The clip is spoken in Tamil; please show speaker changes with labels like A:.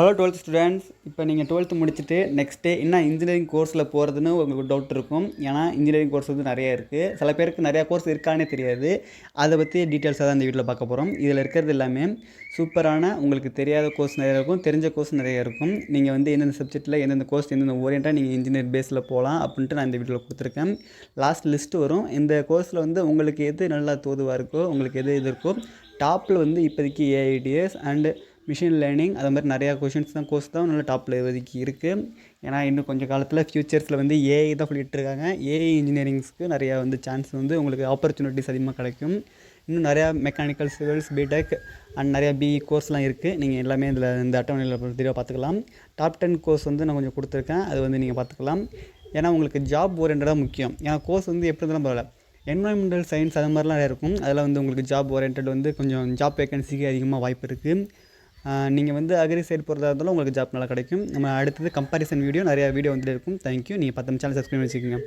A: Hello 12th students. இப்போ நீங்கள் 12th முடிச்சுட்டு நெக்ஸ்ட்டு என்ன இன்ஜினியரிங் கோர்ஸில் போகிறதுன்னு உங்களுக்கு டவுட் இருக்கும். ஏன்னா இன்ஜினியரிங் கோர்ஸ் வந்து நிறைய இருக்குது. சில பேருக்கு நிறையா கோர்ஸ் இருக்கானே தெரியாது. அதை பற்றி டீட்டெயில்ஸாக தான் இந்த வீட்டில் பார்க்க போகிறோம். இதில் இருக்கிறது எல்லாமே சூப்பரான உங்களுக்கு தெரியாத கோர்ஸ் நிறையா இருக்கும், தெரிஞ்ச கோர்ஸ் நிறையா இருக்கும். நீங்கள் வந்து எந்தெந்த சப்ஜெக்ட்டில் எந்தெந்த கோர்ஸ் எந்தெந்த ஓரியண்டாக நீங்கள் இன்ஜினியர் பேஸில் போகலாம் அப்படின்ட்டு நான் இந்த வீட்டில் கொடுத்துருக்கேன். லாஸ்ட் லிஸ்ட்டு வரும். இந்த கோர்ஸில் வந்து உங்களுக்கு எது நல்லா தோதுவாக இருக்கோ, உங்களுக்கு எது இருக்கோ, டாப்பில் வந்து இப்போதைக்கு ஏஐடிஎஸ் அண்டு மிஷின் லேர்னிங் அது மாதிரி நிறையா கோர்ஸ் தான் நல்ல டாப்பில் இப்போதைக்கு இருக்குது. ஏன்னா இன்னும் கொஞ்சம் காலத்தில் ஃப்யூச்சர்ஸில் வந்து ஏஐ தான் சொல்லிகிட்ருக்காங்க. ஏஐ இன்ஜினியரிங்ஸ்க்கு நிறையா வந்து சான்ஸ் வந்து உங்களுக்கு ஆப்பர்ச்சுனிட்டிஸ் அதிகமாக கிடைக்கும். இன்னும் நிறையா மெக்கானிக்கல், சிவில்ஸ், பிடெக் அண்ட் நிறையா பிஇ கோர்ஸ்லாம் இருக்குது. நீங்கள் எல்லாமே இதில் இந்த அட்டவணையில் தெளிவாக பார்த்துக்கலாம். டாப் 10 கோர்ஸ் வந்து நான் கொஞ்சம் கொடுத்துருக்கேன். அது வந்து நீங்கள் பார்த்துக்கலாம். ஏன்னா உங்களுக்கு ஜாப் ஓரியன்டாக முக்கியம். ஏன்னா கோர்ஸ் வந்து எப்படி இருந்தாலும் பரவாயில்ல, என்வரான்மெண்டல் சயின்ஸ் அது மாதிரிலாம் நிறையா இருக்கும். அதில் வந்து உங்களுக்கு ஜாப் ஓரியன்ட் வந்து கொஞ்சம் ஜாப் வேகன்சிக்கு அதிகமாக வாய்ப்பு இருக்குது. நீங்கள் வந்து அக்ரி சைடு போகிறதா இருந்தாலும் உங்களுக்கு ஜாப் நல்லா கிடைக்கும். நம்ம அடுத்தது கம்பேரிசன் வீடியோ நிறையா வீடியோ வந்துட்டு இருக்கும். தேங்க்யூ. நீங்கள் 10 சேனல் சப்ஸ்கிரைப் வச்சுக்கோங்க.